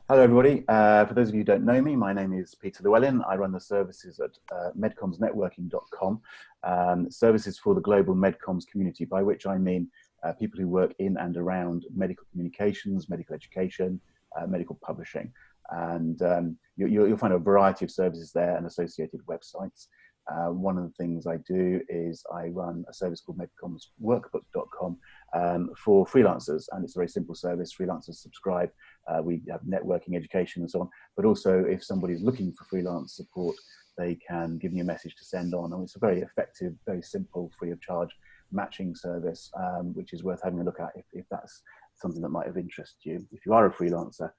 Hello, everybody. For those of you who don't know me, my name is Peter Llewellyn. I run the services at medcommsnetworking.com, services for the global medcoms community, by which I mean people who work in and around medical communications, medical education, medical publishing. And you'll find a variety of services there and associated websites. One of the things I do is I run a service called MedComms for freelancers, and it's a very simple service. Freelancers subscribe. We have networking, education, and so on. But also, if somebody's looking for freelance support, they can give me a message to send on. And it's a very effective, very simple, free of charge matching service, which is worth having a look at if that's something that might have interested you. If you are a freelancer,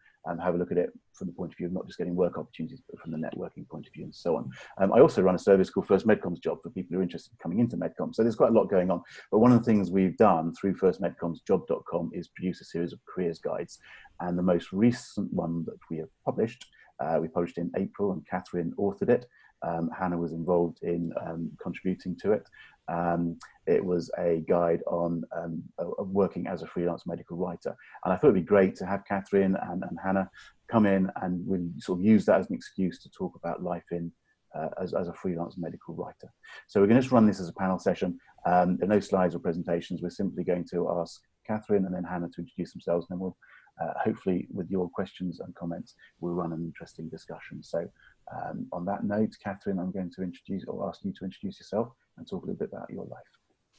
have a look at it from the point of view of not just getting work opportunities, but from the networking point of view and so on. I also run a service called First MedComms Job for people who are interested in coming into MedComms. So there's quite a lot going on. But one of the things we've done through firstmedcommsjob.com is produce a series of careers guides. And the most recent one that we have published, we published in April, and Kathryn authored it. Hannah was involved in contributing to it. It was a guide on working as a freelance medical writer. And I thought it'd be great to have Kathryn and Hannah come in and really sort of use that as an excuse to talk about life in as a freelance medical writer. So we're going to just run this as a panel session. There are no slides or presentations. We're simply going to ask Kathryn and then Hannah to introduce themselves, and then we'll hopefully, with your questions and comments, we'll run an interesting discussion. So on that note, Kathryn, I'm going to introduce or ask you to introduce yourself and talk a little bit about your life.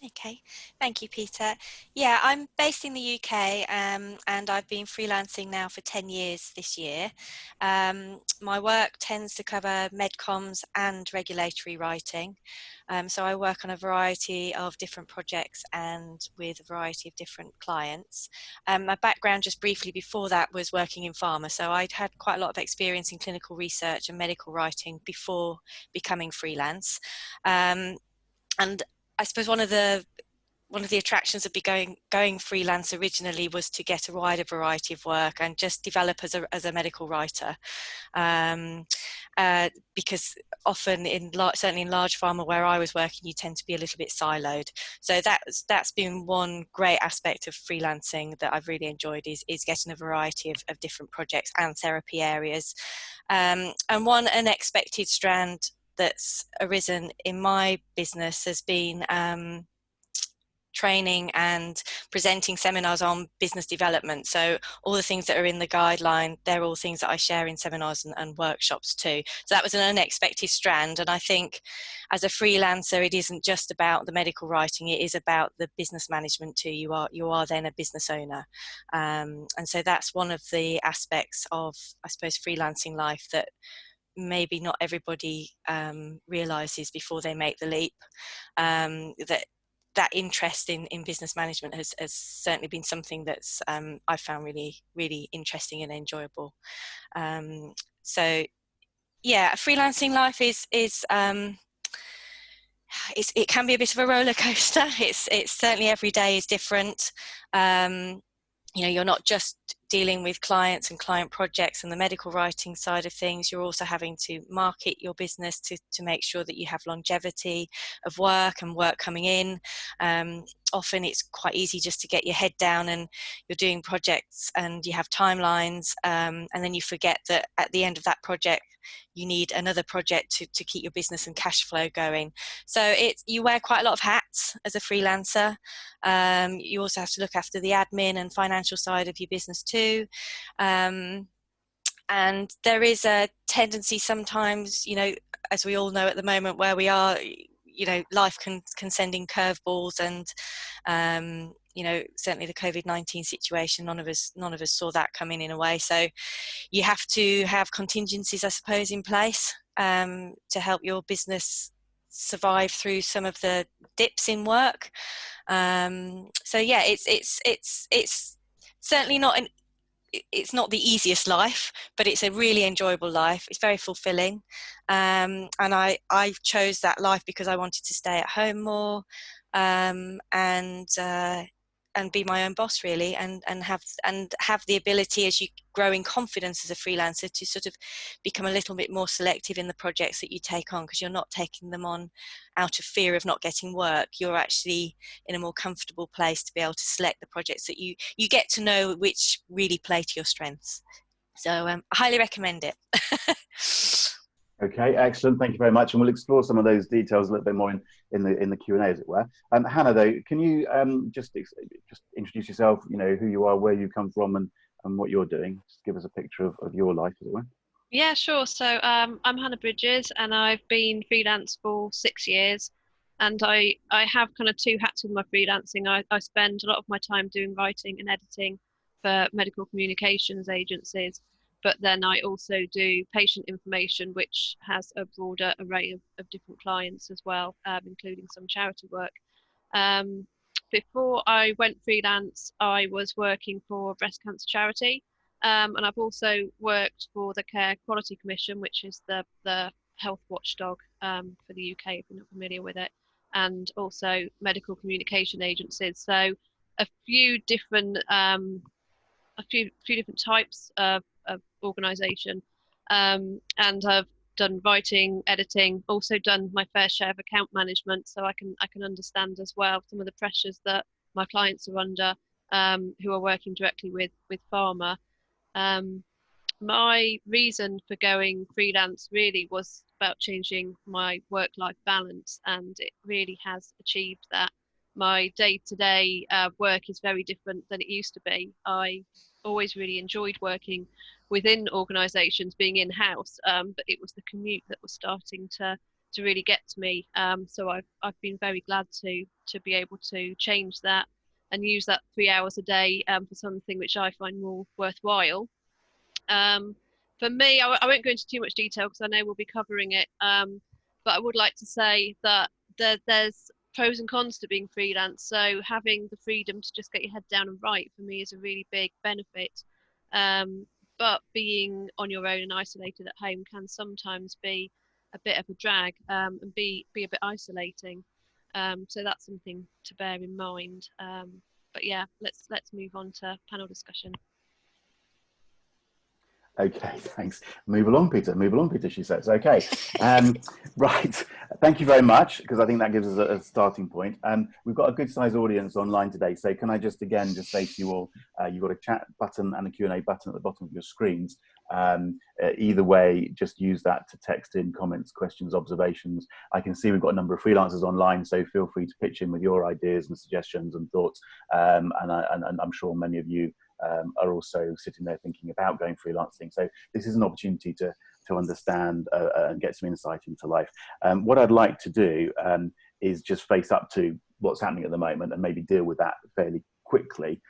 Okay, thank you, Peter. Yeah, I'm based in the UK and I've been freelancing now for 10 years this year. My work tends to cover medcoms and regulatory writing. So I work on a variety of different projects and with a variety of different clients. My background just briefly before that was working in pharma. So I'd had quite a lot of experience in clinical research and medical writing before becoming freelance. And I suppose one of the attractions of going freelance originally was to get a wider variety of work and just develop as a medical writer, because often certainly in large pharma where I was working, you tend to be a little bit siloed. So that's been one great aspect of freelancing that I've really enjoyed is getting a variety of different projects and therapy areas. And one unexpected strand that's arisen in my business has been training and presenting seminars on business development. So all the things that are in the guideline, they're all things that I share in seminars and workshops too. So that was an unexpected strand. And I think as a freelancer, it isn't just about the medical writing, it is about the business management too. You are then a business owner. And so that's one of the aspects of, I suppose, freelancing life that maybe not everybody realizes before they make the leap, that interest in business management has certainly been something that's I found really, really interesting and enjoyable. So yeah, freelancing life is it can be a bit of a roller coaster. It's certainly every day is different. You're not just dealing with clients and client projects and the medical writing side of things. You're also having to market your business to make sure that you have longevity of work and work coming in. Often it's quite easy just to get your head down and you're doing projects and you have timelines, and then you forget that at the end of that project you need another project to keep your business and cash flow going. So you wear quite a lot of hats as a freelancer. You also have to look after the admin and financial side of your business too. And there is a tendency sometimes, as we all know at the moment where we are, life can send in curveballs, and certainly the COVID-19 situation, none of us saw that coming in a way. So you have to have contingencies, I suppose, in place to help your business survive through some of the dips in work. So yeah, it's certainly not it's not the easiest life, but it's a really enjoyable life. It's very fulfilling. And I chose that life because I wanted to stay at home more, and be my own boss really, and have the ability, as you grow in confidence as a freelancer, to sort of become a little bit more selective in the projects that you take on, because you're not taking them on out of fear of not getting work. You're actually in a more comfortable place to be able to select the projects that you get to know which really play to your strengths. So I highly recommend it. Okay, excellent. Thank you very much, and we'll explore some of those details a little bit more in the Q&A, as it were. Hannah, though, can you just introduce yourself? You know, who you are, where you come from, and what you're doing. Just give us a picture of your life, as it were. Yeah, sure. So I'm Hannah Bridges, and I've been freelance for 6 years. And I have kind of two hats with my freelancing. I spend a lot of my time doing writing and editing for medical communications agencies, but then I also do patient information, which has a broader array of different clients as well, including some charity work. Before I went freelance, I was working for a breast cancer charity. And I've also worked for the Care Quality Commission, which is the health watchdog for the UK, if you're not familiar with it, and also medical communication agencies. So a few different different types of organisation, and I've done writing, editing, also done my fair share of account management, so I can understand as well some of the pressures that my clients are under, who are working directly with pharma. My reason for going freelance really was about changing my work-life balance, and it really has achieved that. My day-to-day work is very different than it used to be. I always really enjoyed working within organisations, being in-house, but it was the commute that was starting to really get to me. So I've been very glad to be able to change that and use that 3 hours a day for something which I find more worthwhile. For me, I won't go into too much detail because I know we'll be covering it, but I would like to say that there's pros and cons to being freelance. So having the freedom to just get your head down and write, for me, is a really big benefit. But being on your own and isolated at home can sometimes be a bit of a drag, and be a bit isolating. So that's something to bear in mind. But yeah, let's move on to panel discussion. Okay, thanks. Move along, Peter, she says. Okay, right. Thank you very much, because I think that gives us a starting point. We've got a good sized audience online today, so can I just again say to you all, you've got a chat button and a Q&A button at the bottom of your screens. Either way, just use that to text in comments, questions, observations. I can see we've got a number of freelancers online, so feel free to pitch in with your ideas and suggestions and thoughts. And I'm sure many of you are also sitting there thinking about going freelancing. So this is an opportunity to understand and get some insight into life. What I'd like to do is just face up to what's happening at the moment and maybe deal with that fairly quickly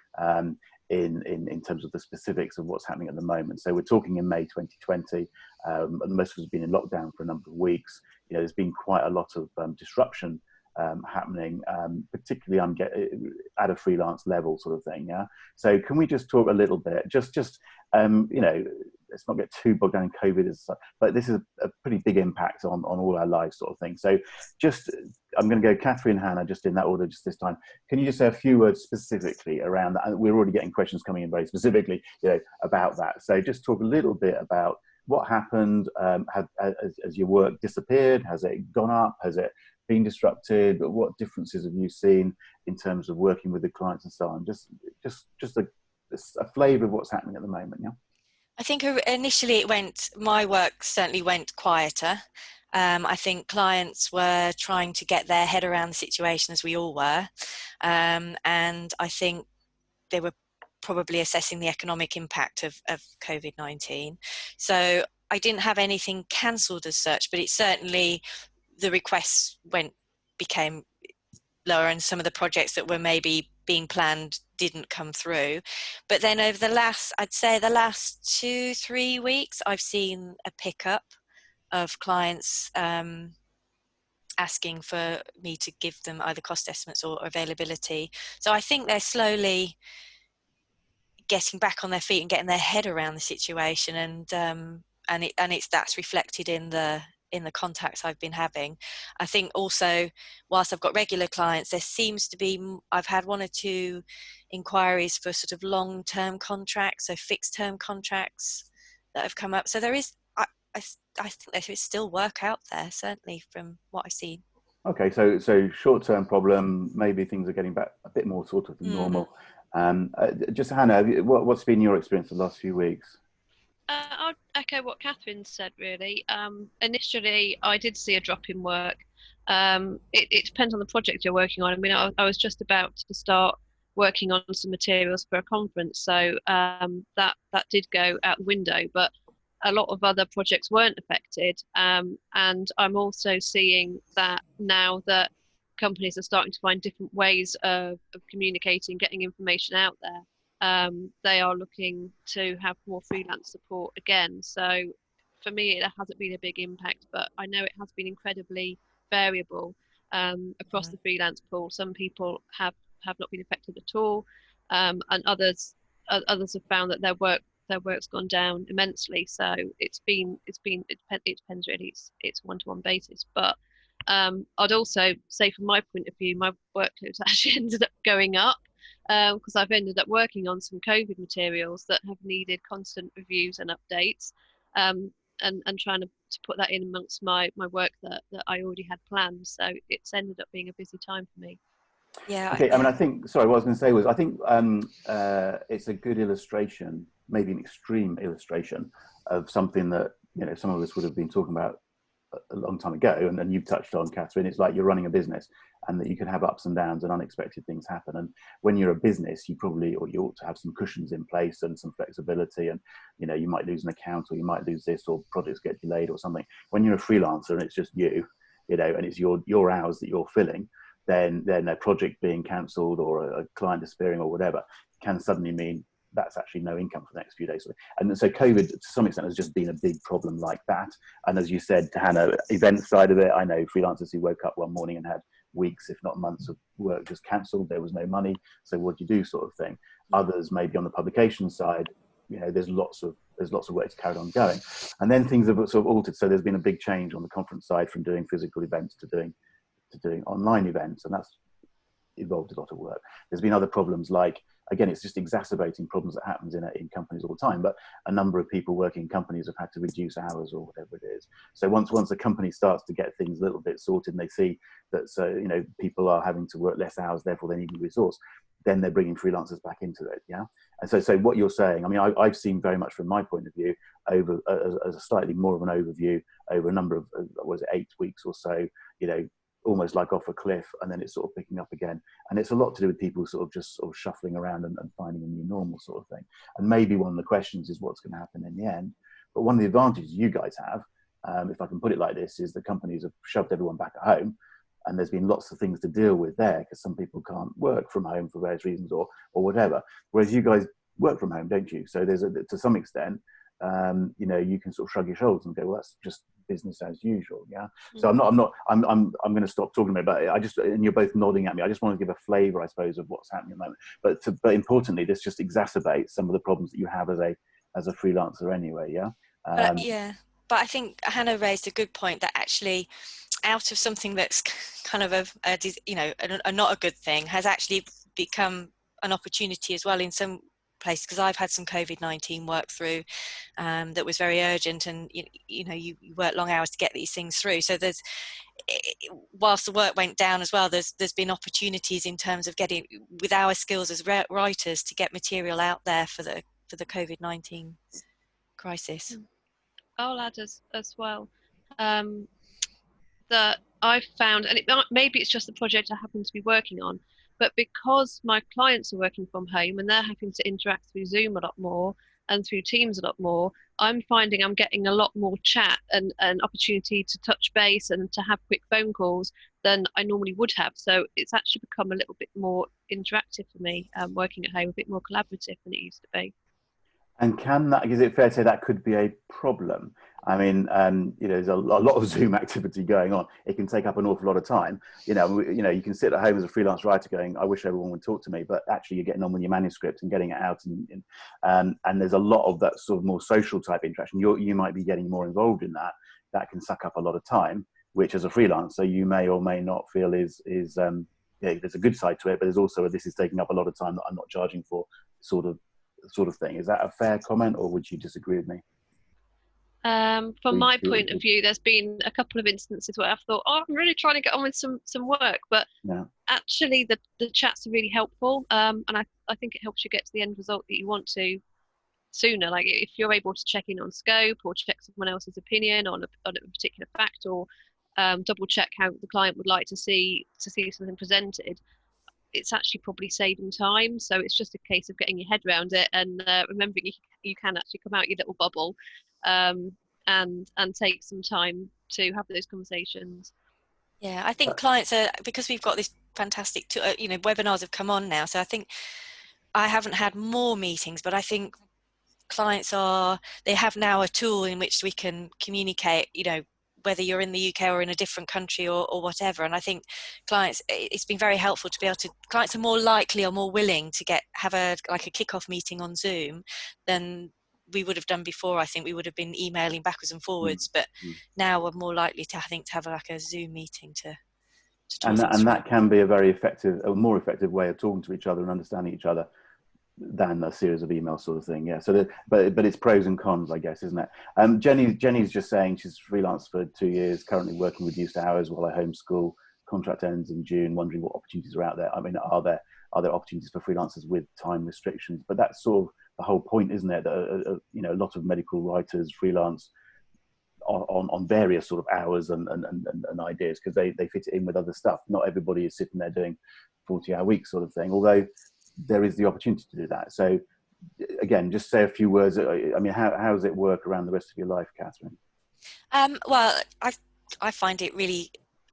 in terms of the specifics of what's happening at the moment. So we're talking in May 2020, and most of us have been in lockdown for a number of weeks. You know, there's been quite a lot of disruption happening, particularly at a freelance level sort of thing. Yeah. So can we just talk a little bit, just you know, let's not get too bogged down in COVID as such, but this is a pretty big impact on all our lives sort of thing. So just, I'm going to go Kathryn and Hannah, just in that order, just this time. Can you just say a few words specifically around that? We're already getting questions coming in very specifically, you know, about that. So just talk a little bit about what happened. Has your work disappeared? Has it gone up? Has it been disrupted? But what differences have you seen in terms of working with the clients and so on? Just a flavour of what's happening at the moment. Yeah. I think initially my work certainly went quieter. I think clients were trying to get their head around the situation, as we all were. And I think they were probably assessing the economic impact of COVID-19. So I didn't have anything cancelled as such, but it certainly, the requests became lower, and some of the projects that were maybe being planned didn't come through. But then over I'd say the last 2-3 weeks, I've seen a pickup of clients asking for me to give them either cost estimates or availability. So I think they're slowly getting back on their feet and getting their head around the situation, and that's reflected in the contacts I've been having. I think also, whilst I've got regular clients, there seems to be, I've had 1 or 2 inquiries for sort of long-term contracts, so fixed-term contracts that have come up. So there is, I think there is still work out there, certainly from what I've seen. Okay, so short-term problem, maybe things are getting back a bit more sort of normal. Just Hannah, what's been your experience the last few weeks? I'll echo what Kathryn said, really. Initially, I did see a drop in work. It depends on the project you're working on. I mean, I was just about to start working on some materials for a conference, so that did go out the window. But a lot of other projects weren't affected, and I'm also seeing that now that companies are starting to find different ways of communicating, getting information out there. They are looking to have more freelance support again. So for me, it hasn't been a big impact, but I know it has been incredibly variable across the freelance pool. Some people have not been affected at all, and others have found that their work's gone down immensely. So it depends really. It's one-to-one basis, but I'd also say from my point of view, my workload's actually ended up going up because I've ended up working on some COVID materials that have needed constant reviews and updates, and trying to put that in amongst my work that I already had planned. So it's ended up being a busy time for me. Yeah. Okay. I mean, I think. Sorry, what I was going to say was, I think it's a good illustration, maybe an extreme illustration of something that some of us would have been talking about a long time ago, and you've touched on, Kathryn. It's like you're running a business, and that you can have ups and downs and unexpected things happen. And when you're a business, you ought to have some cushions in place and some flexibility. And you might lose an account, or you might lose this, or projects get delayed or something. When you're a freelancer and it's just and it's your hours that you're filling, then a project being cancelled or a client disappearing or whatever can suddenly mean that's actually no income for the next few days. And so COVID, to some extent, has just been a big problem like that. And as you said, Hannah, event side of it, I know freelancers who woke up one morning and had weeks, if not months, of work just cancelled. There was no money. So what do you do, sort of thing. Others, maybe on the publication side, there's lots of work to carry on going. And then things have sort of altered. So there's been a big change on the conference side from doing physical events to doing online events, and that's involved a lot of work. There's been other problems, like, again, it's just exacerbating problems that happens in companies all the time, but a number of people working in companies have had to reduce hours or whatever it is. So once the company starts to get things a little bit sorted, and they see that people are having to work less hours, therefore they need a resource, then they're bringing freelancers back into it. Yeah. And so what you're saying, I mean, I've seen very much from my point of view, over as a slightly more of an overview over a number of 8 weeks or so, almost like off a cliff, and then it's sort of picking up again. And it's a lot to do with people sort of shuffling around and finding a new normal, sort of thing. And maybe one of the questions is what's going to happen in the end. But one of the advantages you guys have, if I can put it like this, is the companies have shoved everyone back at home, and there's been lots of things to deal with there, because some people can't work from home for various reasons or whatever. Whereas you guys work from home, don't you? So there's to some extent, you can sort of shrug your shoulders and go, well, that's just business as usual. Yeah. So I'm going to stop talking about it. And you're both nodding at me. I just want to give a flavor, I suppose, of what's happening at the moment. But importantly, this just exacerbates some of the problems that you have as a freelancer anyway. Yeah. But I think Hannah raised a good point, that actually, out of something that's kind of a not a good thing, has actually become an opportunity as well in some place, because I've had some COVID-19 work through that was very urgent, and you work long hours to get these things through. So whilst the work went down as well, there's been opportunities in terms of getting, with our skills as writers, to get material out there for the COVID-19 crisis. I'll add as well that I've found, and maybe it's just the project I happen to be working on, but because my clients are working from home and they're having to interact through Zoom a lot more and through Teams a lot more, I'm finding I'm getting a lot more chat and opportunity to touch base and to have quick phone calls than I normally would have. So it's actually become a little bit more interactive for me, working at home, a bit more collaborative than it used to be. And is it fair to say that could be a problem? I mean, there's a lot of Zoom activity going on. It can take up an awful lot of time. You can sit at home as a freelance writer going, I wish everyone would talk to me, but actually you're getting on with your manuscript and getting it out. And there's a lot of that sort of more social type interaction. You might be getting more involved in that. That can suck up a lot of time, which as a freelancer, you may or may not feel is there's a good side to it, but there's also this is taking up a lot of time that I'm not charging for, sort of thing. Is that a fair comment, or would you disagree with me? From my point of view, there's been a couple of instances where I've thought, I'm really trying to get on with some work, but actually the chats are really helpful, and I think it helps you get to the end result that you want to sooner. Like if you're able to check in on scope or check someone else's opinion on a particular fact, or double check how the client would like to see something presented, it's actually probably saving time. So it's just a case of getting your head around it and remembering you can actually come out your little bubble, and take some time to have those conversations. Yeah, I think clients are, because we've got this fantastic webinars have come on now, so I think I haven't had more meetings, but I think clients they have now a tool in which we can communicate, whether you're in the UK or in a different country or whatever. And I think clients, it's been very helpful to be able to, clients are more likely or more willing to have a kickoff meeting on Zoom than we would have done before. I think we would have been emailing backwards and forwards, but now we're more likely to, I think, to have a Zoom meeting to talk and that can be a very effective, a more effective way of talking to each other and understanding each other than a series of emails, sort of thing. Yeah. So, but it's pros and cons, I guess, isn't it? Jenny's just saying she's freelance for 2 years, currently working reduced hours while I homeschool. Contract ends in June. Wondering what opportunities are out there. I mean, are there opportunities for freelancers with time restrictions? But that's sort of the whole point, isn't it? That a lot of medical writers freelance on various sort of hours and ideas, because they fit it in with other stuff. Not everybody is sitting there doing 40-hour weeks, sort of thing. Although there is the opportunity to do that. So again, just say a few words. I mean, how does it work around the rest of your life, Kathryn? Well, I find it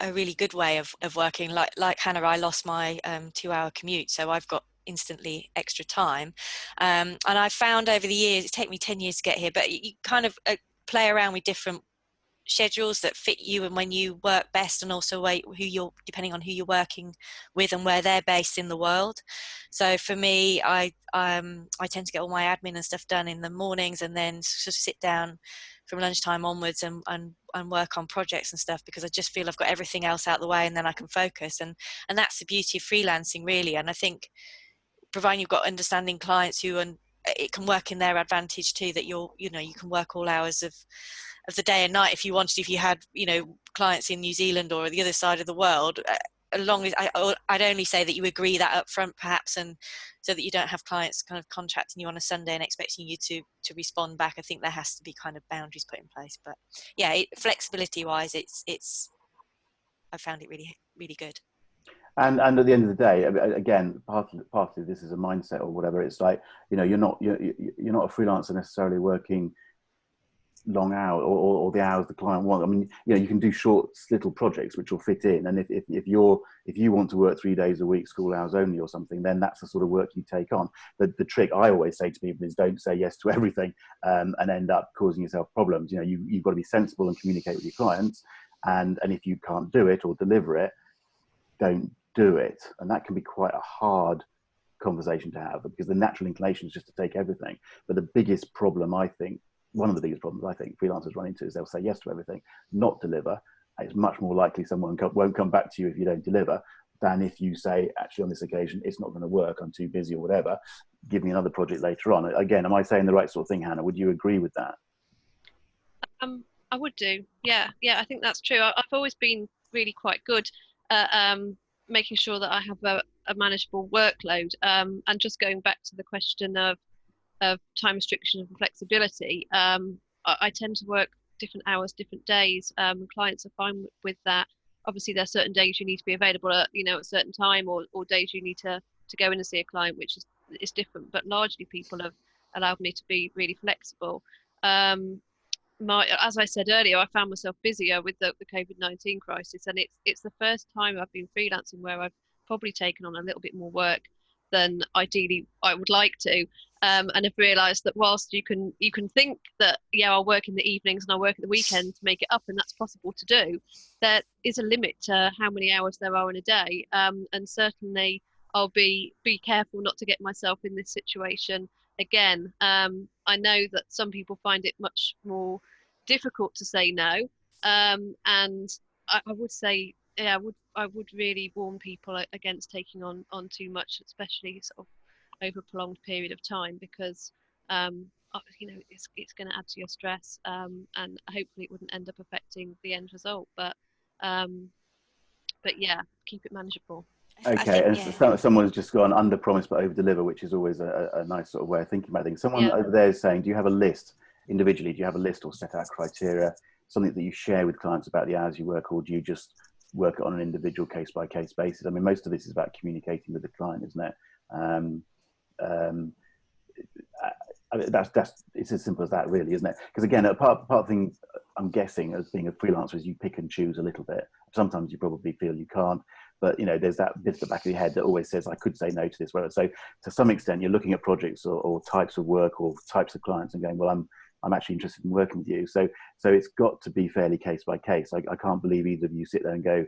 a really good way of working. Like Hannah, I lost my 2-hour commute, so I've got instantly extra time. And I've found over the years, it's taken me 10 years to get here, but you kind of play around with different schedules that fit you and when you work best, and also depending on who you're working with and where they're based in the world. So for me, I tend to get all my admin and stuff done in the mornings, and then sort of sit down from lunchtime onwards and work on projects and stuff, because I just feel I've got everything else out of the way, and then I can focus. And that's the beauty of freelancing, really. And I think providing you've got understanding clients it can work in their advantage too, that you can work all hours of the day and night if you wanted. If you had clients in New Zealand or the other side of the world, as long as I'd only say that you agree that up front, perhaps, and so that you don't have clients kind of contacting you on a Sunday and expecting you to respond back. I think there has to be kind of boundaries put in place. But yeah, flexibility wise, I found it really, really good. And at the end of the day, again, partly this is a mindset or whatever. It's like, you're not a freelancer necessarily working long hours or the hours the client wants. I mean, you can do short little projects which will fit in. And if you want to work 3 days a week, school hours only or something, then that's the sort of work you take on. The trick I always say to people is don't say yes to everything and end up causing yourself problems. You've got to be sensible and communicate with your clients. And if you can't do it or deliver it, don't do it. And that can be quite a hard conversation to have, because the natural inclination is just to take everything. But the biggest problem, I think, one of the biggest problems I think freelancers run into is they'll say yes to everything, not deliver. It's much more likely someone won't come back to you if you don't deliver than if you say, actually, on this occasion, it's not going to work, I'm too busy or whatever, give me another project later on. Again, am I saying the right sort of thing, Hannah? Would you agree with that? I would do. Yeah, I think that's true. I've always been really quite good at making sure that I have a manageable workload. And just going back to the question of time restriction and flexibility, I tend to work different hours, different days. Clients are fine with that. Obviously, there are certain days you need to be available at a certain time, or days you need to go in and see a client, which is different. But largely, people have allowed me to be really flexible. As I said earlier, I found myself busier with the COVID-19 crisis, and it's the first time I've been freelancing where I've probably taken on a little bit more work than ideally I would like to, and I've realised that whilst you can think that I'll work in the evenings and I'll work at the weekend to make it up, and that's possible to do, there is a limit to how many hours there are in a day, and certainly I'll be careful not to get myself in this situation again. I know that some people find it much more difficult to say no, and I would say, I would really warn people against taking on too much, especially sort of over a prolonged period of time, because it's going to add to your stress, and hopefully it wouldn't end up affecting the end result. But yeah, keep it manageable. I Okay, think, and yeah. someone's just gone under promise but over deliver, which is always a nice sort of way of thinking about things. Someone Yeah. over there is saying, do you have a list individually? Do you have a list or set out criteria, something that you share with clients about the hours you work, or do you just work it on an individual case by case basis? I mean, most of this is about communicating with the client, isn't it? That's it's as simple as that, really, isn't it? Because again, part of the thing I'm guessing as being a freelancer is you pick and choose a little bit. Sometimes you probably feel you can't, but you know, there's that bit at the back of your head that always says I could say no to this. So to some extent, you're looking at projects or types of work or types of clients and going, well, I'm actually interested in working with you. So it's got to be fairly case by case. I can't believe either of you sit there and go,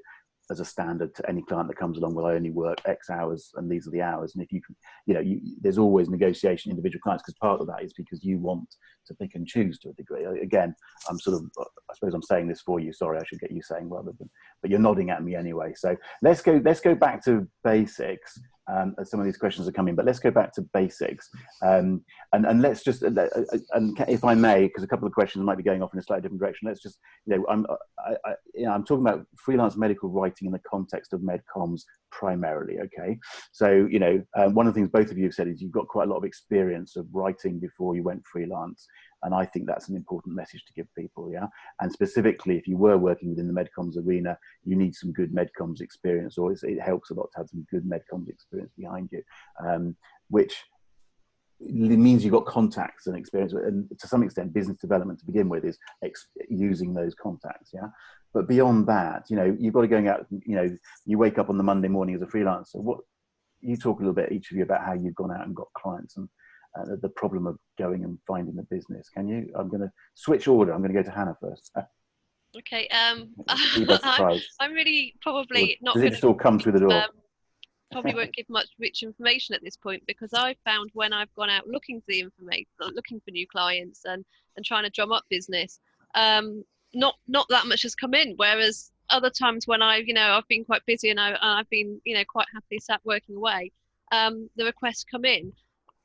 as a standard to any client that comes along, well, I only work X hours and these are the hours. And if you can, you know, there's always negotiation individual clients, because part of that is because you want to pick and choose to a degree. Again, I'm sort of, I suppose I'm saying this for you. Sorry, I should get you saying rather than, but you're nodding at me anyway. So let's go back to basics. As some of these questions are coming, but let's go back to basics. And let's just, and if I may, because a couple of questions might be going off in a slightly different direction, let's just, you know, I'm talking about freelance medical writing in the context of MedComms primarily, okay? So, you know, one of the things both of you have said is you've got quite a lot of experience of writing before you went freelance. And I think that's an important message to give people, yeah? And specifically, if you were working within the MedComms arena, you need some good MedComms experience, or it helps a lot to have some good MedComms experience behind you, which means you've got contacts and experience, and to some extent, business development to begin with is using those contacts, yeah? But beyond that, you know, you've got to go out, you know, you wake up on the Monday morning as a freelancer. What, you talk a little bit, each of you, about how you've gone out and got clients and the problem of going and finding the business. Can you? I'm going to switch order. I'm going to go to Hannah first. Okay. I'm really probably not Does going it just all come through the door? Probably won't give much rich information at this point, because I've found when I've gone out looking for the information, looking for new clients and trying to drum up business, not that much has come in. Whereas other times when I've been quite busy and I've been, you know, quite happily sat working away, the requests come in.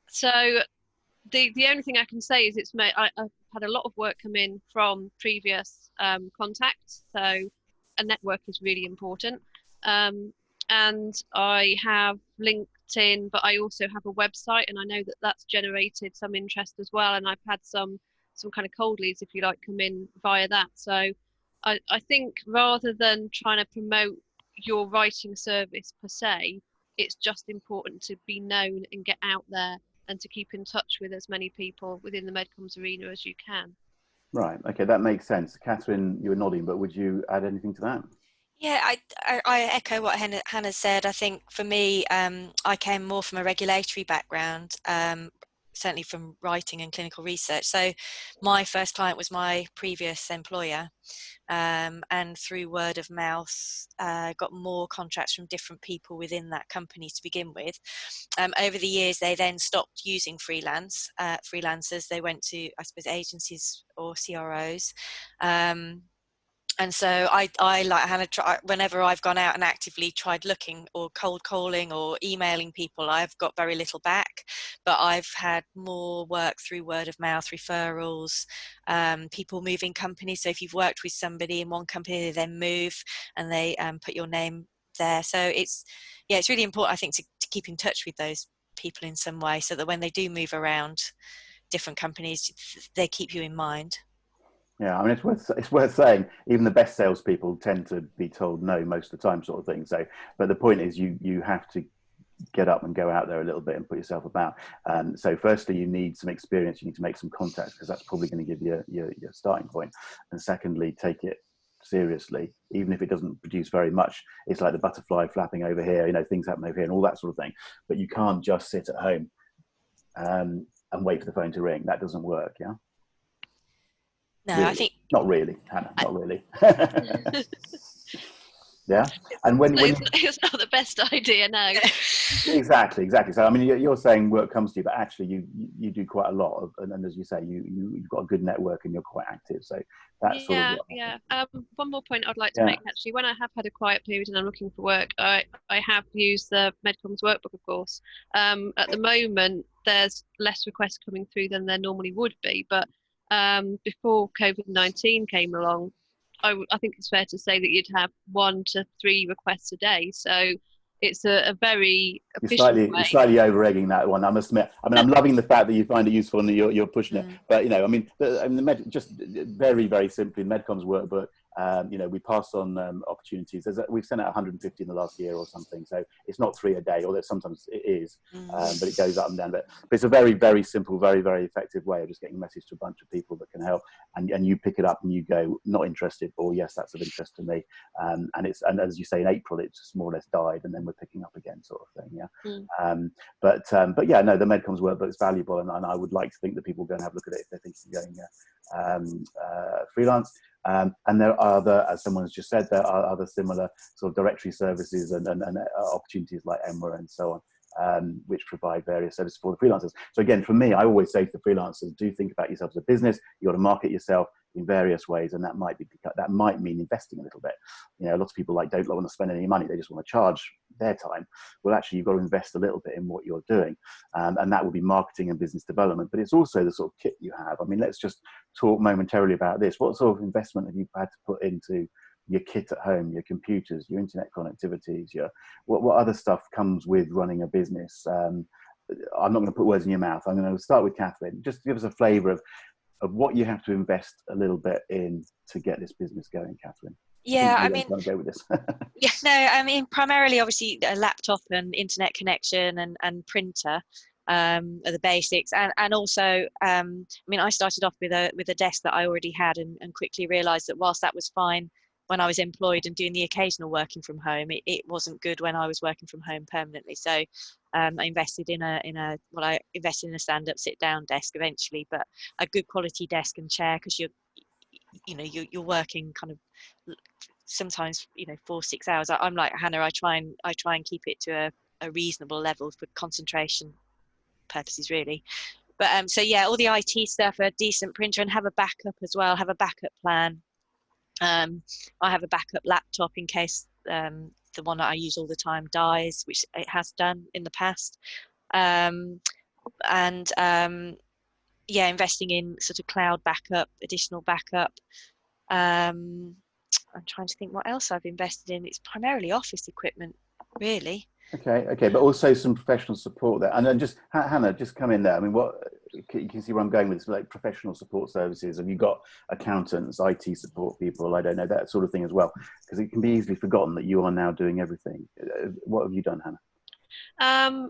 So the only thing I can say is I've had a lot of work come in from previous contacts. So a network is really important. And I have LinkedIn, but I also have a website, and I know that that's generated some interest as well. And I've had some kind of cold leads, if you like, come in via that. So I think rather than trying to promote your writing service per se, it's just important to be known and get out there and to keep in touch with as many people within the MedComms arena as you can. Right. Okay, that makes sense. Kathryn, you were nodding, but would you add anything to that? Yeah, I echo what Hannah said. I think for me, I came more from a regulatory background, certainly from writing and clinical research. So my first client was my previous employer, and through word of mouth, got more contracts from different people within that company to begin with. Over the years, they then stopped using freelancers. They went to, I suppose, agencies or CROs. And so I like Hannah, whenever I've gone out and actively tried looking or cold calling or emailing people, I've got very little back, but I've had more work through word of mouth, referrals, people moving companies. So if you've worked with somebody in one company, they then move and they put your name there. So it's really important, I think, to keep in touch with those people in some way, so that when they do move around different companies, they keep you in mind. Yeah, I mean, it's worth saying, even the best salespeople tend to be told no most of the time, sort of thing. So, but the point is, you have to get up and go out there a little bit and put yourself about. So, firstly, you need some experience. You need to make some contacts, because that's probably going to give you your starting point. And secondly, take it seriously, even if it doesn't produce very much. It's like the butterfly flapping over here. You know, things happen over here and all that sort of thing. But you can't just sit at home and wait for the phone to ring. That doesn't work. Yeah. No, really? I think Not really, Hannah. Not really. Yeah, and it's not the best idea, no. Exactly. So I mean, you're saying work comes to you, but actually you do quite a lot of, and as you say, you've got a good network and you're quite active. So that's sort of one more point I'd like to make, actually. When I have had a quiet period and I'm looking for work, I have used the MedComms Workbook, of course. At the moment, there's less requests coming through than there normally would be, but before COVID-19 came along, I think it's fair to say that you'd have 1 to 3 requests a day. So it's a very You're efficient way. slightly over-egging that one, I must admit. I mean, I'm loving the fact that you find it useful and that you're pushing it. But, you know, I mean, just very, very simply, MedComms Workbook, you know, we pass on opportunities. We've sent out 150 in the last year or something. So it's not 3 a day, although sometimes it is, but it goes up and down. But it's a very, very simple, very, very effective way of just getting a message to a bunch of people that can help. And you pick it up and you go, not interested, or yes, that's of interest to me. And as you say, in April, it's just more or less died, and then we're picking up again, sort of thing. Yeah. But yeah, no, the MedComms Workbook is valuable, and I would like to think that people go and have a look at it if they're thinking of going freelance. And there are other, as someone has just said, there are other similar sort of directory services and opportunities like Emma and so on, which provide various services for the freelancers. So again, for me, I always say to the freelancers, do think about yourself as a business. You've got to market yourself in various ways, and that might mean investing a little bit. You know, lots of people don't want to spend any money; they just want to charge their time. Well, actually, you've got to invest a little bit in what you're doing, and that will be marketing and business development. But it's also the sort of kit you have. I mean, let's just talk momentarily about this. What sort of investment have you had to put into your kit at home, your computers, your internet connectivities, what other stuff comes with running a business? I'm not going to put words in your mouth. I'm going to start with Kathryn. Just give us a flavour of what you have to invest a little bit in to get this business going, Kathryn. Yeah, I mean, I'm go with this. yeah, no, I mean, primarily, obviously, a laptop and internet connection and printer are the basics, and also, I mean, I started off with a desk that I already had, and quickly realised that whilst that was fine when I was employed and doing the occasional working from home, it wasn't good when I was working from home permanently. So I invested in a stand-up, sit-down desk eventually, but a good quality desk and chair, because you're working kind of sometimes 4-6 hours. I'm like Hannah. I try and keep it to a reasonable level for concentration purposes, really. But so yeah, all the IT stuff, a decent printer, and have a backup as well. Have a backup plan. I have a backup laptop in case the one that I use all the time dies, which it has done in the past. And yeah, investing in sort of cloud backup, additional backup. I'm trying to think what else I've invested in. It's primarily office equipment, really. Okay, but also some professional support there. And then just, Hannah, just come in there. I mean, you can see where I'm going with this, like professional support services. Have you got accountants, IT support people, I don't know, that sort of thing as well? Because it can be easily forgotten that you are now doing everything. What have you done, Hannah?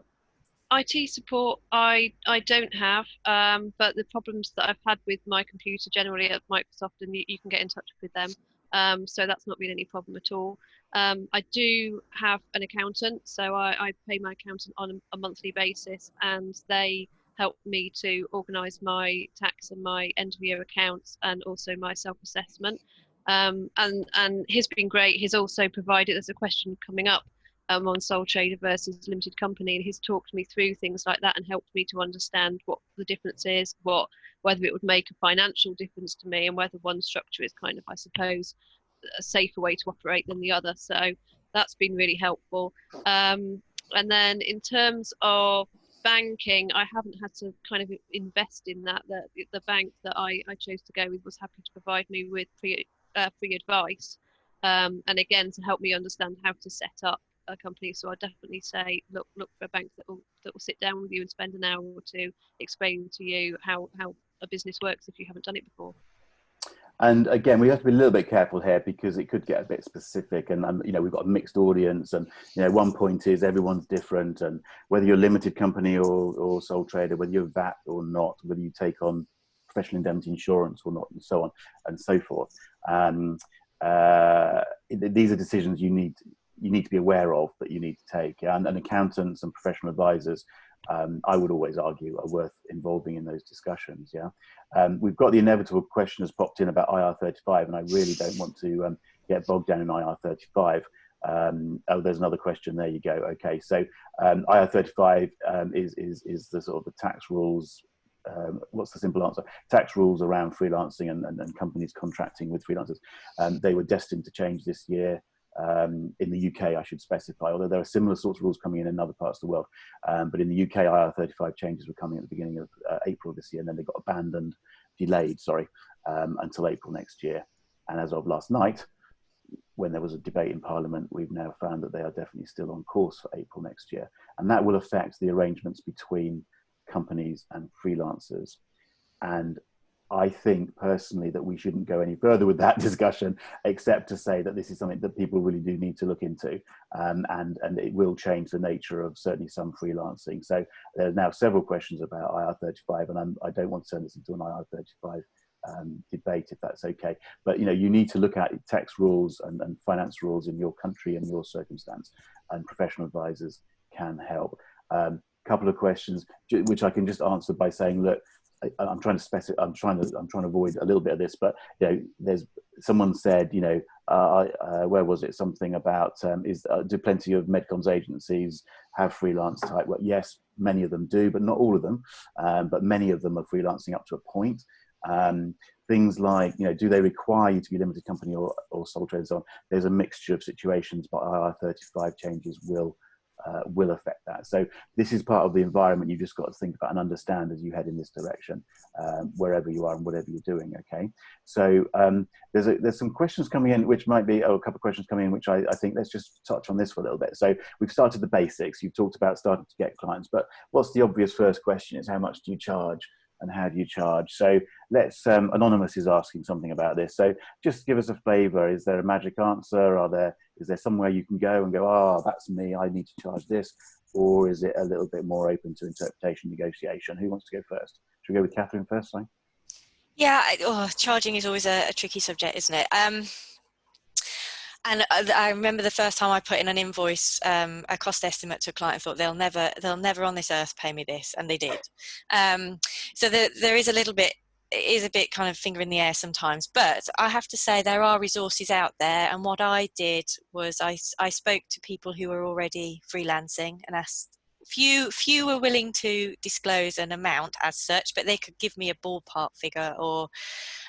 IT support, I don't have, but the problems that I've had with my computer generally at Microsoft, and you can get in touch with them. So that's not been any problem at all. I do have an accountant, so I pay my accountant on a monthly basis, and they help me to organise my tax and my end of year accounts, and also my self-assessment. And he's been great. He's also provided, there's a question coming up on sole trader versus limited company, and he's talked me through things like that and helped me to understand what the difference is, whether it would make a financial difference to me, and whether one structure is kind of, I suppose, a safer way to operate than the other. So that's been really helpful. And then in terms of banking, I haven't had to kind of invest in that. The bank that I chose to go with was happy to provide me with free advice, and again, to help me understand how to set up a company. So I definitely say look for a bank that will sit down with you and spend an hour or two explaining to you how a business works if you haven't done it before. And again, we have to be a little bit careful here, because it could get a bit specific, and we've got a mixed audience, and one point is everyone's different, and whether you're a limited company or sole trader, whether you're VAT or not, whether you take on professional indemnity insurance or not, and so on and so forth. These are decisions you need to be aware of, that you need to take, and accountants and professional advisors, I would always argue, are worth involving in those discussions. Yeah, we've got the inevitable question has popped in about IR35, and I really don't want to get bogged down in IR35. Oh, there's another question. There you go. Okay, so IR35 is the sort of the tax rules. What's the simple answer? Tax rules around freelancing and companies contracting with freelancers. They were destined to change this year. In the UK, I should specify, although there are similar sorts of rules coming in other parts of the world. But in the UK, IR35 changes were coming at the beginning of April this year, and then they got delayed, until April next year. And as of last night, when there was a debate in Parliament, we've now found that they are definitely still on course for April next year. And that will affect the arrangements between companies and freelancers. And I think personally that we shouldn't go any further with that discussion, except to say that this is something that people really do need to look into, and it will change the nature of certainly some freelancing. So there are now several questions about IR35, and I don't want to turn this into an IR35 debate, if that's okay. But you need to look at tax rules and finance rules in your country and your circumstance, and professional advisors can help. Couple of questions which I can just answer by saying, look, I'm trying to avoid a little bit of this, but there's someone said, where was it? Something about do plenty of MedComms agencies have freelance type work? Yes, many of them do, but not all of them. But many of them are freelancing up to a point. Things like, do they require you to be a limited company or sole trader and so on? There's a mixture of situations, but IR35 changes will affect that. So this is part of the environment you've just got to think about and understand as you head in this direction, wherever you are and whatever you're doing. Okay, so there's some questions coming in, which might be a couple of questions coming in, which I think let's just touch on this for a little bit. So we've started the basics. You've talked about starting to get clients, but what's the obvious first question is, how much do you charge? And how do you charge? So let's, Anonymous is asking something about this. So just give us a flavor. Is there a magic answer? Is there somewhere you can go and go, that's me, I need to charge this? Or is it a little bit more open to interpretation, negotiation? Who wants to go first? Should we go with Kathryn first? Sorry? Yeah, charging is always a tricky subject, isn't it? And I remember the first time I put in an invoice, a cost estimate to a client, I thought they'll never on this earth pay me this, and they did. So there is a little bit, it is a bit kind of finger in the air sometimes, but I have to say there are resources out there. And what I did was I spoke to people who were already freelancing and asked. Few were willing to disclose an amount as such, but they could give me a ballpark figure, or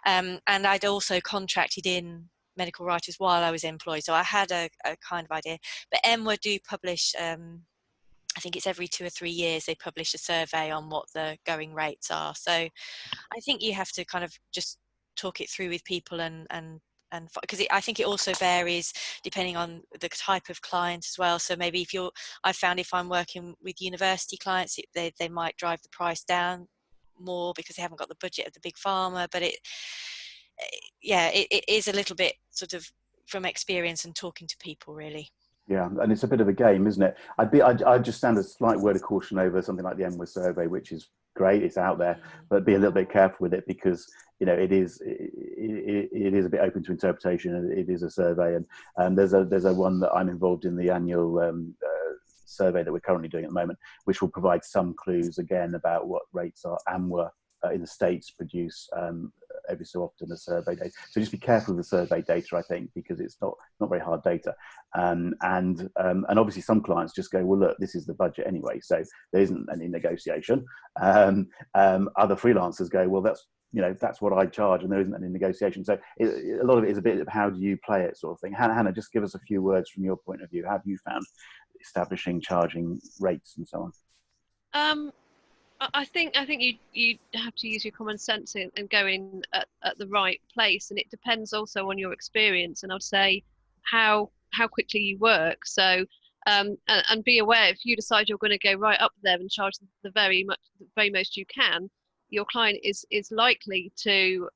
and I'd also contracted in medical writers while I was employed, so I had a kind of idea. But MWA do publish, I think it's every 2 or 3 years they publish a survey on what the going rates are. So I think you have to kind of just talk it through with people, and because I think it also varies depending on the type of client as well. So maybe I found if I'm working with university clients, they might drive the price down more because they haven't got the budget of the big pharma. But it is a little bit sort of from experience and talking to people, really. Yeah, and it's a bit of a game, isn't it? I'd just stand a slight word of caution over something like the MWA survey, which is great, it's out there, but be a little bit careful with it, because it is a bit open to interpretation, and it is a survey. And there's a one that I'm involved in, the annual survey that we're currently doing at the moment, which will provide some clues again about what rates are. AMWA in the States produce every so often a survey data. So just be careful of the survey data, I think, because it's not very hard data. And obviously some clients just go, well, look, this is the budget anyway, so there isn't any negotiation. Other freelancers go, well, that's what I charge, and there isn't any negotiation. So a lot of it is a bit of how do you play it, sort of thing. Hannah, just give us a few words from your point of view. How have you found establishing charging rates and so on? I think you have to use your common sense and go in at the right place, and it depends also on your experience, and I'd say how quickly you work. So and be aware, if you decide you're going to go right up there and charge the very most you can, your client is likely to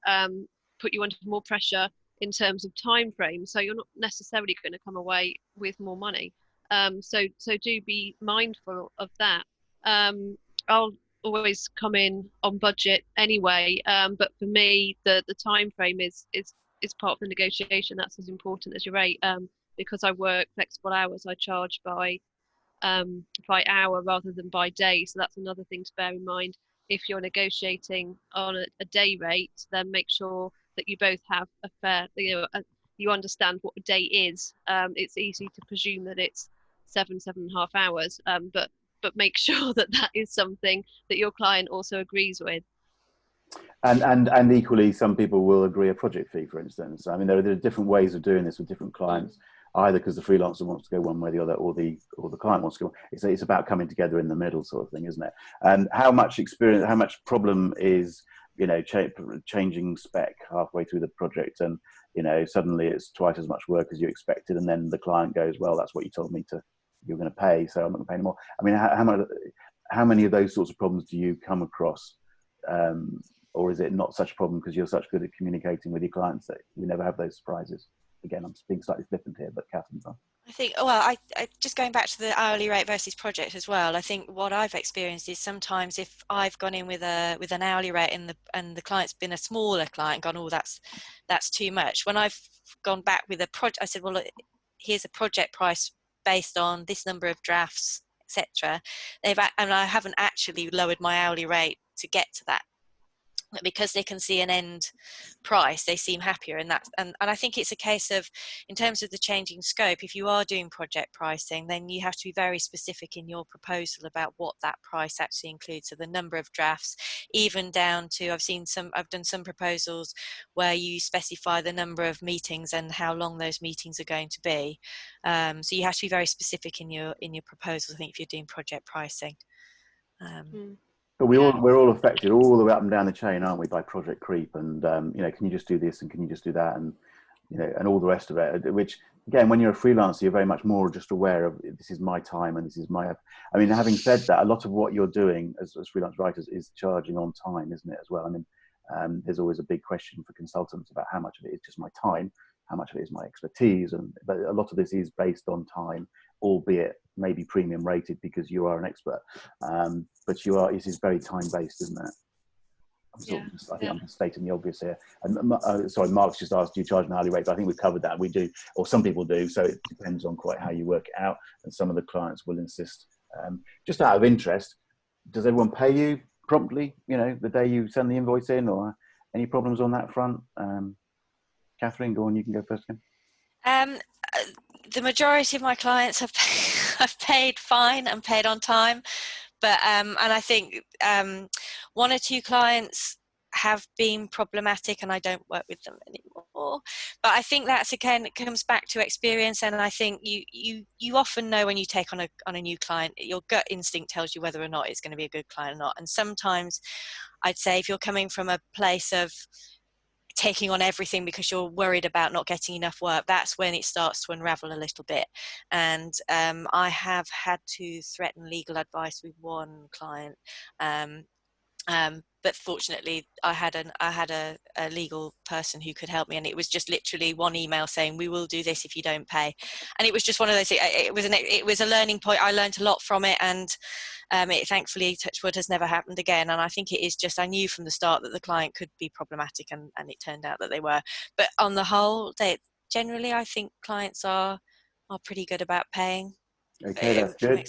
put you under more pressure in terms of time frame. So you're not necessarily going to come away with more money. So do be mindful of that. I'll always come in on budget anyway, but for me the time frame is part of the negotiation. That's as important as your rate, because I work flexible hours. I charge by hour rather than by day, so that's another thing to bear in mind. If you're negotiating on a day rate, then make sure that you both have a fair, you understand what a day is. It's easy to presume that it's 7.5 hours, but make sure that is something that your client also agrees with. And equally, some people will agree a project fee, for instance. I mean, there are different ways of doing this with different clients, either because the freelancer wants to go one way or the other, or the client wants to go. It's about coming together in the middle, sort of thing, isn't it? And how much problem is you know, changing spec halfway through the project, and you know, suddenly it's twice as much work as you expected, and then the client goes, well, that's what you told me you're going to pay, so I'm not going to pay anymore. I mean, how many of those sorts of problems do you come across, or is it not such a problem because you're such good at communicating with your clients that you never have those surprises? Again, I'm being slightly flippant here, but Kathryn's on. I think, well, I just going back to the hourly rate versus project as well. I think what I've experienced is sometimes if I've gone in with an hourly rate and the client's been a smaller client, gone, oh, that's too much. When I've gone back with a project, I said, well, look, here's a project price based on this number of drafts, etc. And I haven't actually lowered my hourly rate to get to that. Because they can see an end price, they seem happier, and I think it's a case of, in terms of the changing scope, if you are doing project pricing, then you have to be very specific in your proposal about what that price actually includes. So the number of drafts, even down to, I've done some proposals where you specify the number of meetings and how long those meetings are going to be. So you have to be very specific in your proposals, I think, if you're doing project pricing. But we're all affected all the way up and down the chain, aren't we, by project creep and you know, can you just do this and can you just do that, and you know, and all the rest of it. Which again, when you're a freelancer, you're very much more just aware of, this is my time and this is my. I mean, having said that, a lot of what you're doing as freelance writers is charging on time, isn't it, as well? I mean, there's always a big question for consultants about how much of it is just my time, how much of it is my expertise, but a lot of this is based on time, albeit maybe premium rated because you are an expert, but this is very time based, isn't it? I think I'm just stating the obvious here. And sorry, Mark's just asked, do you charge an hourly rate? But I think we've covered that. We do, or some people do. So it depends on quite how you work it out. And some of the clients will insist. Just out of interest, does everyone pay you promptly? You know, the day you send the invoice in, or any problems on that front? Kathryn, go on. You can go first again. The majority of my clients have paid fine and paid on time, but and I think one or two clients have been problematic, and I don't work with them anymore. But I think that's, again, it comes back to experience, and I think you often know when you take on a new client, your gut instinct tells you whether or not it's going to be a good client or not. And sometimes I'd say if you're coming from a place of taking on everything because you're worried about not getting enough work, that's when it starts to unravel a little bit. And I have had to threaten legal advice with one client, but fortunately I had a legal person who could help me, and it was just literally one email saying, we will do this if you don't pay. And it was just one of those things. It was a learning point. I learned a lot from it, and it, thankfully, touch wood, has never happened again. And I think it is just, I knew from the start that the client could be problematic, and it turned out that they were. But on the whole, generally, I think clients are pretty good about paying. Okay, that's good.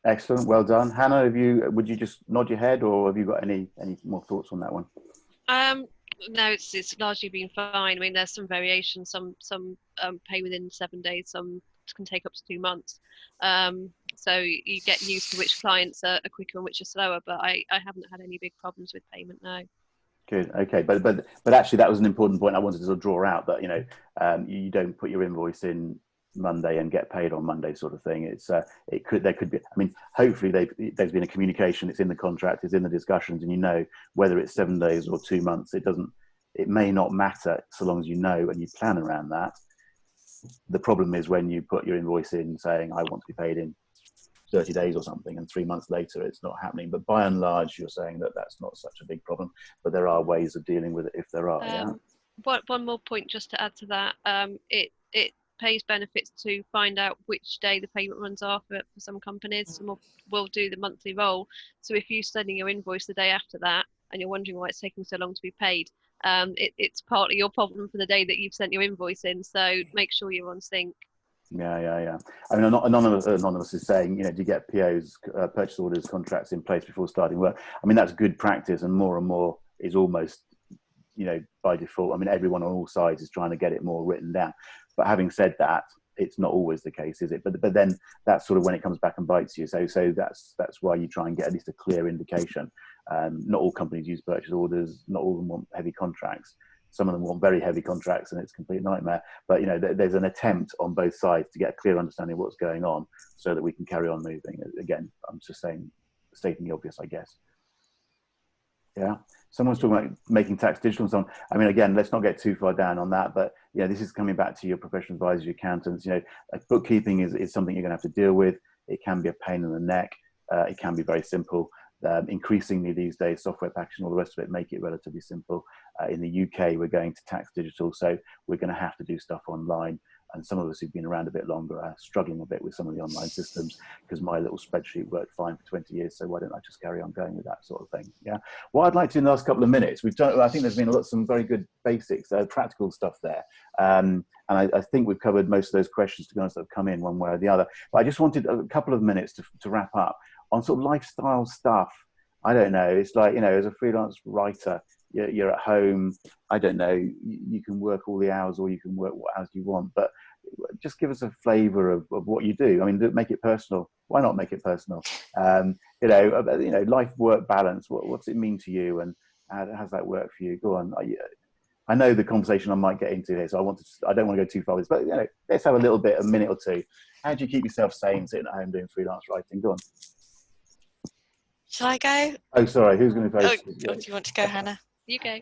Excellent, well done. Hannah, would you just nod your head, or have you got any more thoughts on that one? No, it's largely been fine. I mean, there's some variation. Some pay within 7 days, some can take up to 2 months. So you get used to which clients are quicker and which are slower. But I haven't had any big problems with payment now. Good. Okay, but actually, that was an important point I wanted to sort of draw out. That you don't put your invoice in Monday and get paid on Monday, sort of thing. There could be. I mean, hopefully there's been a communication. It's in the contract. It's in the discussions, and you know whether it's 7 days or 2 months. It may not matter so long as you know and you plan around that. The problem is when you put your invoice in saying I want to be paid in 30 days or something, and 3 months later it's not happening. But by and large, you're saying that that's not such a big problem. But there are ways of dealing with it if there are. One more point just to add to that. It pays benefits to find out which day the payment runs off for some companies. Some will do the monthly roll. So if you're sending your invoice the day after that and you're wondering why it's taking so long to be paid, it's partly your problem for the day that you've sent your invoice in. So make sure you're on sync. Yeah. I mean, Anonymous is saying, do you get POs, purchase orders, contracts in place before starting work? I mean, that's good practice, and more is almost, by default. I mean, everyone on all sides is trying to get it more written down. But having said that, it's not always the case, is it? But then that's sort of when it comes back and bites you. So that's why you try and get at least a clear indication. Not all companies use purchase orders. Not all of them want heavy contracts. Some of them want very heavy contracts, and it's a complete nightmare. But there's an attempt on both sides to get a clear understanding of what's going on, so that we can carry on moving. Again, I'm just stating the obvious, I guess. Yeah. someone's talking about making tax digital and so on. I mean, again, let's not get too far down on that, but this is coming back to your professional advisors, your accountants. Like bookkeeping is something you're going to have to deal with. It can be a pain in the neck. It can be very simple. Increasingly these days, software packaging, all the rest of it, make it relatively simple. In the UK, we're going to tax digital, so we're going to have to do stuff online. And some of us who've been around a bit longer are struggling a bit with some of the online systems, because my little spreadsheet worked fine for 20 years, so why don't I just carry on going with that sort of thing? Yeah. What I'd like to do in the last couple of minutes, I think there's been some very good basics, practical stuff there. And I think we've covered most of those questions, to be honest, that have come in one way or the other. But I just wanted a couple of minutes to wrap up on sort of lifestyle stuff. I don't know, it's like, as a freelance writer, you're at home, I don't know, you can work all the hours or you can work what hours you want, but just give us a flavour of what you do. I mean, make it personal. Why not make it personal? Life-work balance, what's it mean to you, and how's that work for you? Go on. I know the conversation I might get into here, so I don't want to go too far with this, but let's have a minute or two. How do you keep yourself sane sitting at home doing freelance writing? Go on. Shall I go? Oh, sorry. Who's going to go? Do you want to go, Hannah? You go.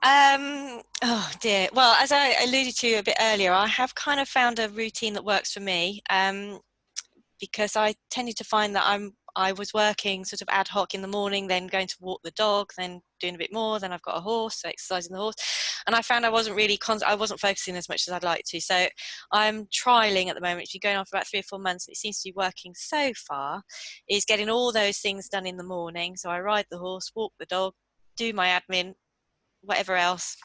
Oh dear. Well, as I alluded to a bit earlier, I have kind of found a routine that works for me, because I tended to find that I was working sort of ad hoc in the morning, then going to walk the dog, then doing a bit more, then I've got a horse, so exercising the horse, and I found I wasn't really I wasn't focusing as much as I'd like to. So I'm trialing at the moment. It's been going on for about 3 or 4 months, and it seems to be working so far, is getting all those things done in the morning. So I ride the horse, walk the dog, do my admin, whatever else,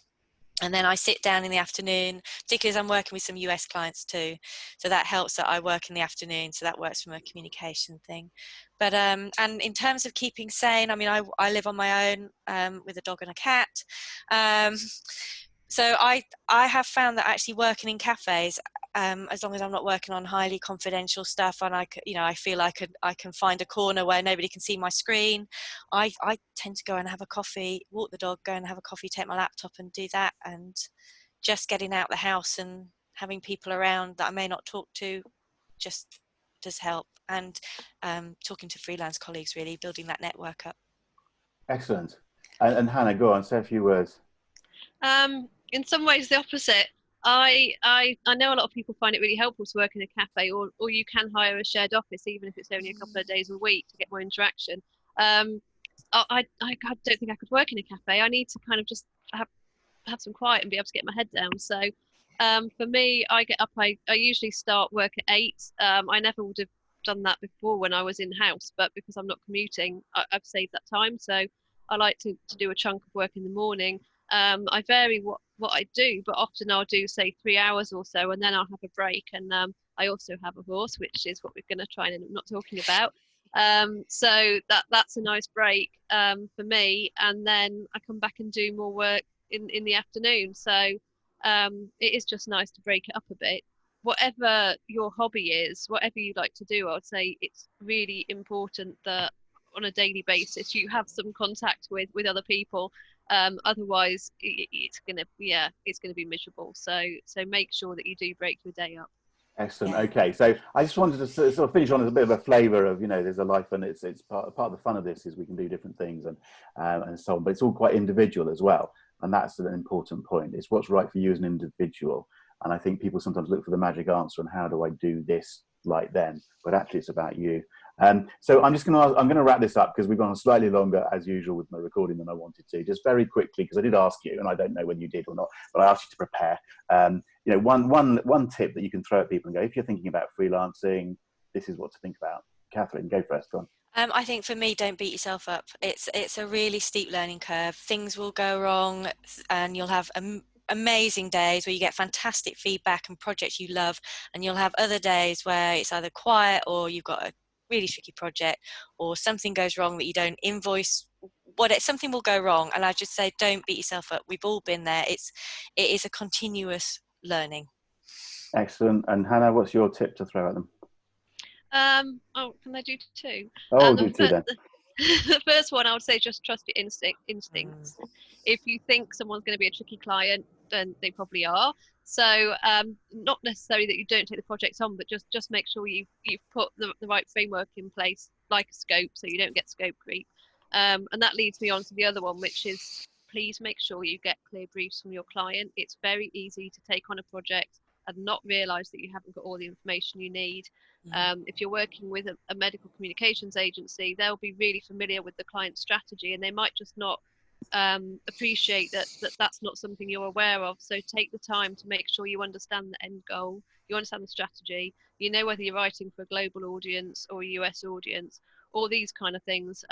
and then I sit down in the afternoon, particularly as I'm working with some US clients too. So that helps that I work in the afternoon, so that works from a communication thing. But and in terms of keeping sane, I mean, I live on my own with a dog and a cat. So I have found that actually working in cafes, as long as I'm not working on highly confidential stuff, and I feel I can find a corner where nobody can see my screen, I tend to go and have a coffee, walk the dog, go and have a coffee, take my laptop and do that. And just getting out the house and having people around that I may not talk to just does help. And talking to freelance colleagues, really building that network up. Excellent. And Hannah, go on, say a few words. In some ways the opposite. I know a lot of people find it really helpful to work in a cafe, or you can hire a shared office, even if it's only a couple of days a week, to get more interaction. I don't think I could work in a cafe. I need to kind of just have some quiet and be able to get my head down. So for me, I get up, I usually start work at 8. I never would have done that before when I was in-house, but because I'm not commuting, I've saved that time. So I like to do a chunk of work in the morning. I vary what I do, but often I'll do, say, 3 hours or so, and then I'll have a break. And I also have a horse, which is what we're going to try and end up not talking about. So that's a nice break for me. And then I come back and do more work in the afternoon. So it is just nice to break it up a bit. Whatever your hobby is, whatever you like to do, I would say it's really important that on a daily basis you have some contact with other people. Otherwise it's gonna be miserable. So make sure that you do break your day up. Excellent. Okay, so I just wanted to sort of finish on as a bit of a flavour of, there's a life, and it's part of the fun of this is we can do different things and so on, but it's all quite individual as well, and that's an important point. It's what's right for you as an individual, and I think people sometimes look for the magic answer on how do I do this like them, but actually it's about you. So I'm going to wrap this up because we've gone slightly longer as usual with my recording than I wanted to. Just very quickly, because I did ask you, and I don't know whether you did or not, but I asked you to prepare. One tip that you can throw at people and go, if you're thinking about freelancing, this is what to think about. Kathryn, go first. Go on. I think for me, don't beat yourself up. It's a really steep learning curve. Things will go wrong, and you'll have amazing days where you get fantastic feedback and projects you love, and you'll have other days where it's either quiet or you've got a really tricky project, or something goes wrong that you don't invoice. Something will go wrong, and I just say don't beat yourself up. We've all been there. It is a continuous learning. Excellent. And Hannah, what's your tip to throw at them? Can I do 2? Do 2 then. The first one, I would say just trust your instincts. If you think someone's going to be a tricky client, then they probably are. So not necessarily that you don't take the project on, but just make sure you've put the right framework in place, like a scope, so you don't get scope creep. And that leads me on to the other one, which is please make sure you get clear briefs from your client. It's very easy to take on a project and not realise that you haven't got all the information you need. If you're working with a medical communications agency, they'll be really familiar with the client's strategy, and they might just not appreciate that that's not something you're aware of. So take the time to make sure you understand the end goal, you understand the strategy, you know whether you're writing for a global audience or a US audience, all these kind of things.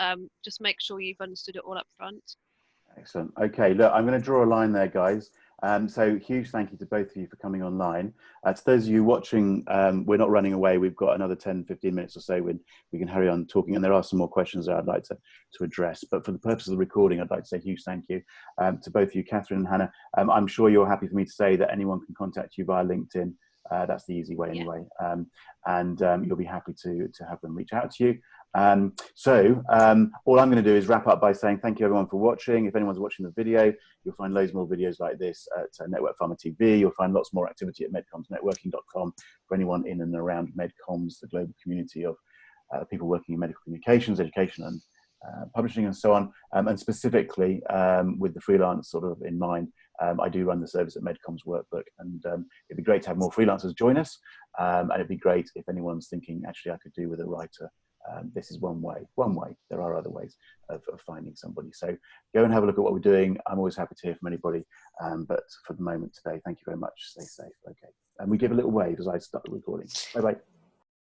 Just make sure you've understood it all up front. Excellent. Okay, look, I'm going to draw a line there, guys. So huge thank you to both of you for coming online. To those of you watching, we're not running away. We've got another 10-15 minutes or so when we can hurry on talking, and there are some more questions that I'd like to address. But for the purpose of the recording, I'd like to say a huge thank you to both of you, Kathryn and Hannah. I'm sure you're happy for me to say that anyone can contact you via LinkedIn. That's the easy way anyway. You'll be happy to have them reach out to you. All I'm going to do is wrap up by saying thank you everyone for watching. If anyone's watching the video, you'll find loads more videos like this at NetworkPharma TV. You'll find lots more activity at MedComsNetworking.com for anyone in and around MedComms, the global community of people working in medical communications, education and publishing and so on. And specifically with the freelance sort of in mind, I do run the service at MedComms Workbook, and it'd be great to have more freelancers join us. And it'd be great if anyone's thinking, actually, I could do with a writer. This is one way. There are other ways of finding somebody. So go and have a look at what we're doing. I'm always happy to hear from anybody. But for the moment today, thank you very much. Stay safe. Okay. And we give a little wave as I start the recording. Bye-bye.